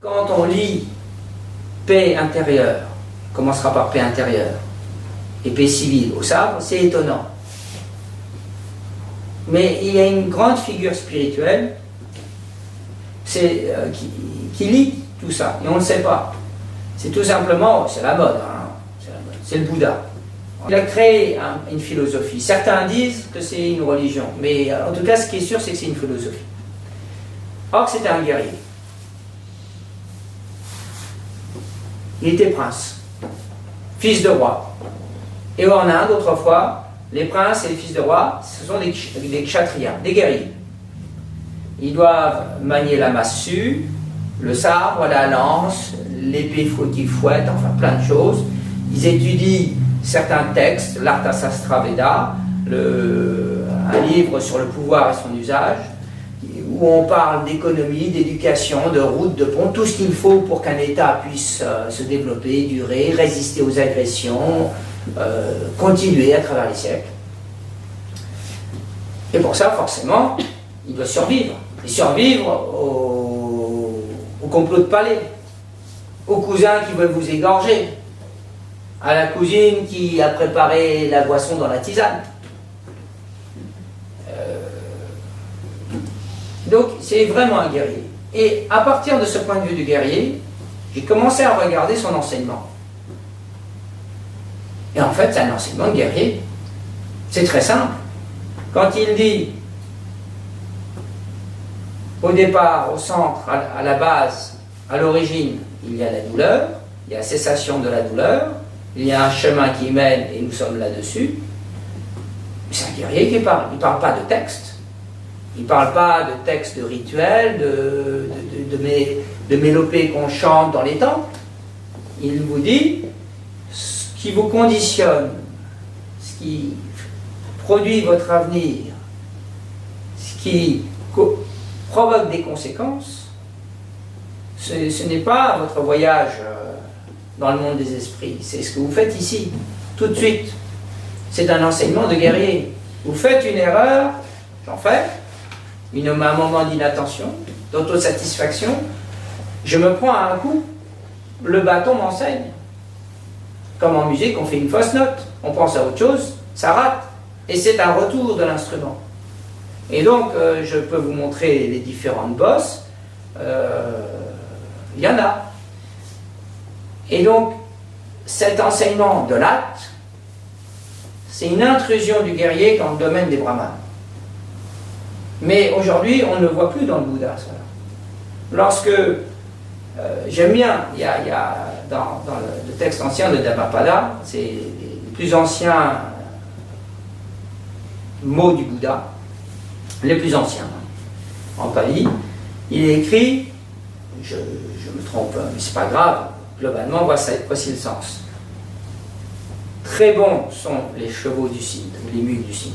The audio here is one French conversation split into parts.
Quand on lit paix intérieure, on commencera par paix intérieure, et paix civile au sabre, c'est étonnant. Mais il y a une grande figure spirituelle qui lit tout ça, et on ne le sait pas. C'est tout simplement, c'est la mode, c'est le Bouddha. Il a créé une philosophie. Certains disent que c'est une religion, mais en tout cas, ce qui est sûr, c'est que c'est une philosophie. Or, c'était un guerrier. Il était prince, fils de roi. Et en Inde, autrefois, les princes et les fils de roi, ce sont des kshatriyas, des guerriers. Ils doivent manier la massue, le sabre, la lance, l'épée qui fouette, enfin plein de choses. Ils étudient certains textes, l'Arthasastra Veda, un livre sur le pouvoir et son usage, où on parle d'économie, d'éducation, de routes, de ponts, tout ce qu'il faut pour qu'un État puisse se développer, durer, résister aux agressions, continuer à travers les siècles. Et pour ça, forcément, il doit survivre. Et survivre au complot de palais, aux cousins qui veulent vous égorger, à la cousine qui a préparé la boisson dans la tisane. Donc, c'est vraiment un guerrier. Et à partir de ce point de vue du guerrier, j'ai commencé à regarder son enseignement. Et en fait, c'est un enseignement de guerrier. C'est très simple. Quand il dit, au départ, au centre, à la base, à l'origine, il y a la douleur, il y a la cessation de la douleur, il y a un chemin qui mène et nous sommes là-dessus. C'est un guerrier qui parle. Il ne parle pas de texte. Il ne parle pas de textes de rituels, de mélopées qu'on chante dans les temples. Il vous dit ce qui vous conditionne, ce qui produit votre avenir, ce qui provoque des conséquences. Ce n'est pas votre voyage dans le monde des esprits, c'est ce que vous faites ici, tout de suite. C'est un enseignement de guerrier. Vous faites une erreur, j'en fais, un moment d'inattention, d'autosatisfaction, je me prends à un coup, le bâton m'enseigne. Comme en musique, on fait une fausse note, on pense à autre chose, ça rate, et c'est un retour de l'instrument. Et donc, je peux vous montrer les différentes bosses, il y en a. Et donc, cet enseignement de l'acte, c'est une intrusion du guerrier dans le domaine des brahmanes. Mais aujourd'hui, on ne le voit plus dans le Bouddha, ça. Lorsque, j'aime bien, il y a dans le texte ancien de Dhammapada, c'est les plus anciens mots du Bouddha, les plus anciens, en pali, il est écrit, je me trompe, mais c'est pas grave, globalement, voici le sens. Très bons sont les chevaux du Sindh, les mules du Sindh.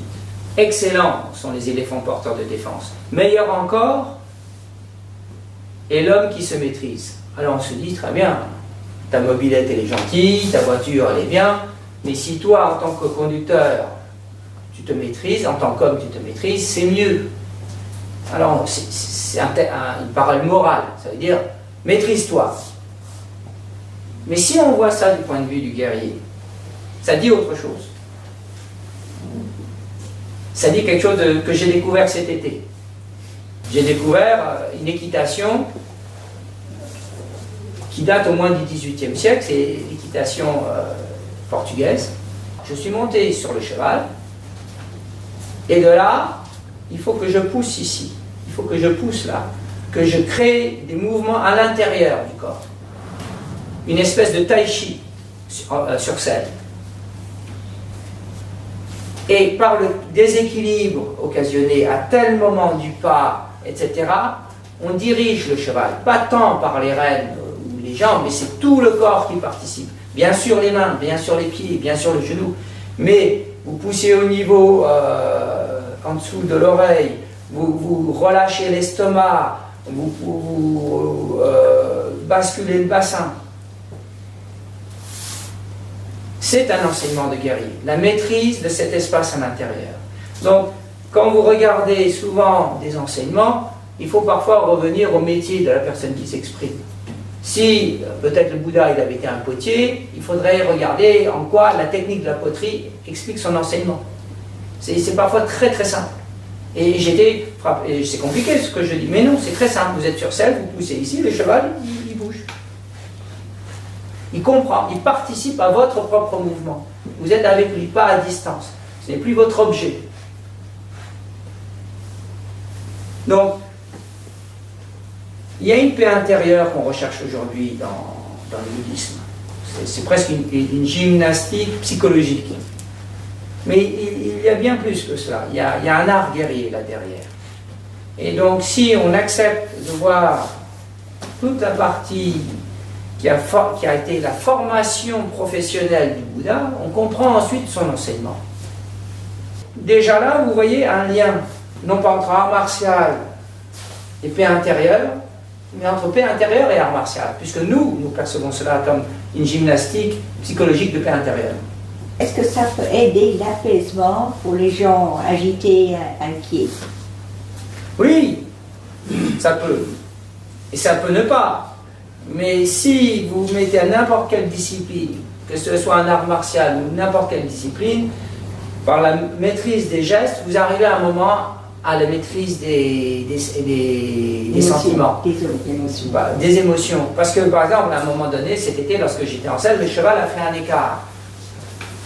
Excellents sont les éléphants porteurs de défense. Meilleur encore est l'homme qui se maîtrise. Alors on se dit, très bien, ta mobilette elle est gentille, ta voiture elle est bien, mais si toi en tant que conducteur tu te maîtrises, en tant qu'homme tu te maîtrises, c'est mieux. Alors c'est une parole morale, ça veut dire maîtrise-toi. Mais si on voit ça du point de vue du guerrier, ça dit autre chose. Ça dit quelque chose que j'ai découvert cet été. J'ai découvert une équitation qui date au moins du XVIIIe siècle, c'est l'équitation portugaise. Je suis monté sur le cheval, et de là, il faut que je pousse ici, il faut que je pousse là, que je crée des mouvements à l'intérieur du corps. Une espèce de tai chi sur selle. Et par le déséquilibre occasionné à tel moment du pas, etc., on dirige le cheval, pas tant par les rênes ou les jambes, mais c'est tout le corps qui participe. Bien sûr les mains, bien sûr les pieds, bien sûr le genou, mais vous poussez au niveau en dessous de l'oreille, vous relâchez l'estomac, vous basculez le bassin. C'est un enseignement de guerrier, la maîtrise de cet espace à l'intérieur. Donc, quand vous regardez souvent des enseignements, il faut parfois revenir au métier de la personne qui s'exprime. Si peut-être le Bouddha il avait été un potier, il faudrait regarder en quoi la technique de la poterie explique son enseignement. C'est parfois très très simple. Et j'étais frappé, c'est compliqué ce que je dis, mais non, c'est très simple. Vous êtes sur selle, vous poussez ici, le cheval, il bouge. Il comprend, il participe à votre propre mouvement. Vous êtes avec lui, pas à distance. Ce n'est plus votre objet. Donc, il y a une paix intérieure qu'on recherche aujourd'hui dans le bouddhisme. C'est presque une gymnastique psychologique. Mais il y a bien plus que cela. Il y a un art guerrier là derrière. Et donc, si on accepte de voir toute la partie qui a été la formation professionnelle du Bouddha, on comprend ensuite son enseignement. Déjà là, vous voyez un lien, non pas entre art martial et paix intérieure, mais entre paix intérieure et art martial, puisque nous percevons cela comme une gymnastique psychologique de paix intérieure. Est-ce que ça peut aider l'apaisement pour les gens agités, inquiets? Oui, ça peut. Et ça peut ne pas. Mais si vous mettez à n'importe quelle discipline, que ce soit un art martial ou n'importe quelle discipline, par la maîtrise des gestes, vous arrivez à un moment à la maîtrise des sentiments. Des émotions. Des émotions. Parce que, par exemple, à un moment donné, cet été, lorsque j'étais en selle, le cheval a fait un écart.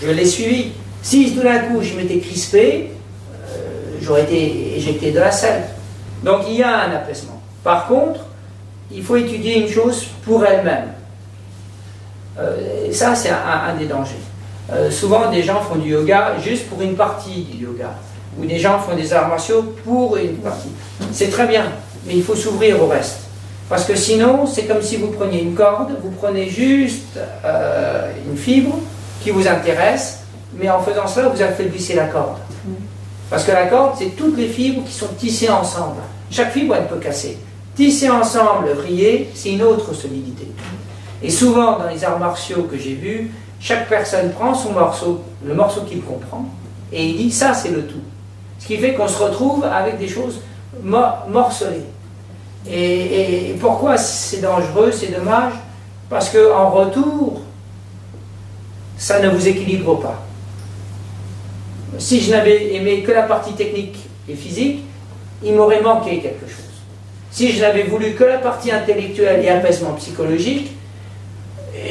Je l'ai suivi. Si tout d'un coup je m'étais crispé, j'aurais été éjecté de la selle. Donc il y a un apaisement. Par contre, il faut étudier une chose pour elle-même. Et ça, c'est un des dangers. Souvent, des gens font du yoga juste pour une partie du yoga. Ou des gens font des arts martiaux pour une partie. C'est très bien, mais il faut s'ouvrir au reste. Parce que sinon, c'est comme si vous preniez une corde, vous prenez juste une fibre qui vous intéresse, mais en faisant cela, vous affaiblissez la corde. Parce que la corde, c'est toutes les fibres qui sont tissées ensemble. Chaque fibre, elle peut casser. Tisser ensemble, vriller, c'est une autre solidité. Et souvent, dans les arts martiaux que j'ai vus, chaque personne prend son morceau, le morceau qu'il comprend, et il dit, ça, c'est le tout. Ce qui fait qu'on se retrouve avec des choses morcelées. Et pourquoi c'est dangereux, c'est dommage? Parce qu'en retour, ça ne vous équilibre pas. Si je n'avais aimé que la partie technique et physique, il m'aurait manqué quelque chose. Si je n'avais voulu que la partie intellectuelle et apaisement psychologique,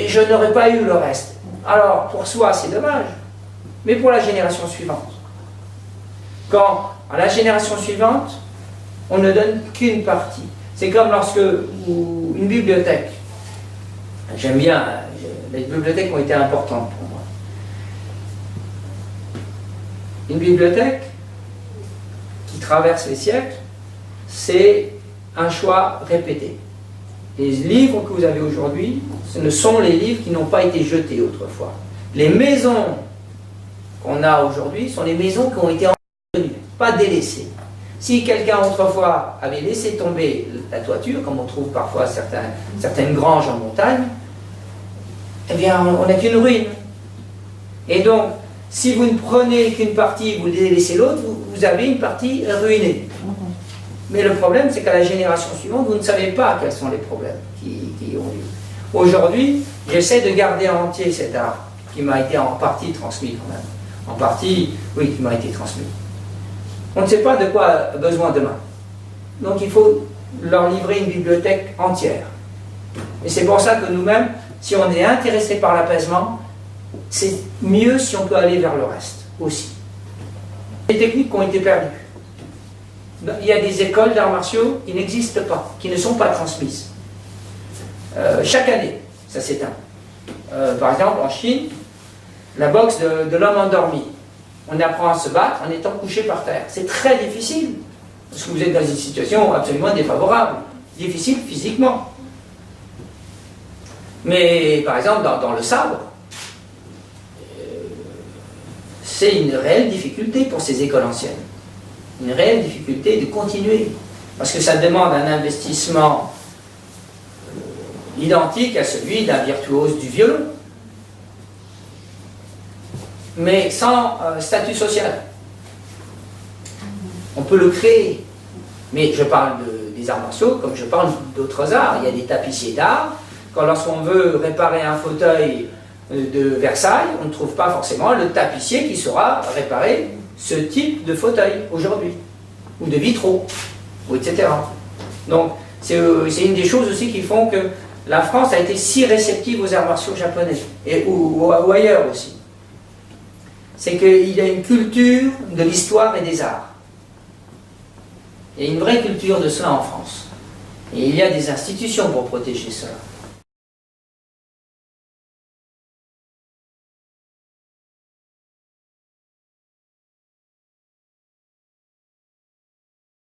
je n'aurais pas eu le reste. Alors, pour soi, c'est dommage, mais pour la génération suivante. Quand, à la génération suivante, on ne donne qu'une partie. C'est comme lorsque une bibliothèque, j'aime bien, les bibliothèques ont été importantes pour moi. Une bibliothèque qui traverse les siècles, c'est un choix répété. Les livres que vous avez aujourd'hui, ce ne sont les livres qui n'ont pas été jetés autrefois. Les maisons qu'on a aujourd'hui sont les maisons qui ont été entretenues, pas délaissées. Si quelqu'un autrefois avait laissé tomber la toiture, comme on trouve parfois certaines granges en montagne, eh bien on n'a qu'une ruine. Et donc, si vous ne prenez qu'une partie, vous délaissez l'autre, vous avez une partie ruinée. Mais le problème, c'est qu'à la génération suivante, vous ne savez pas quels sont les problèmes qui ont lieu. Aujourd'hui, j'essaie de garder entier cet art qui m'a été en partie transmis quand même. En partie, oui, qui m'a été transmis. On ne sait pas de quoi a besoin demain. Donc il faut leur livrer une bibliothèque entière. Et c'est pour ça que nous-mêmes, si on est intéressé par l'apaisement, c'est mieux si on peut aller vers le reste aussi. Les techniques qui ont été perdues. Il y a des écoles d'arts martiaux qui n'existent pas, qui ne sont pas transmises. Chaque année, ça s'éteint. Par exemple, en Chine, la boxe de l'homme endormi. On apprend à se battre en étant couché par terre. C'est très difficile, parce que vous êtes dans une situation absolument défavorable, difficile physiquement. Mais par exemple, dans le sabre, c'est une réelle difficulté pour ces écoles anciennes. Une réelle difficulté de continuer. Parce que ça demande un investissement identique à celui d'un virtuose du violon. Mais sans statut social. On peut le créer. Mais je parle des arts martiaux comme je parle d'autres arts. Il y a des tapissiers d'art. Lorsqu'on veut réparer un fauteuil de Versailles, on ne trouve pas forcément le tapissier qui saura réparer ce type de fauteuil aujourd'hui. Ou de vitraux, ou etc. Donc, c'est une des choses aussi qui font que la France a été si réceptive aux arts martiaux japonais, ou ailleurs aussi. C'est qu'il y a une culture de l'histoire et des arts. Il y a une vraie culture de cela en France. Et il y a des institutions pour protéger cela.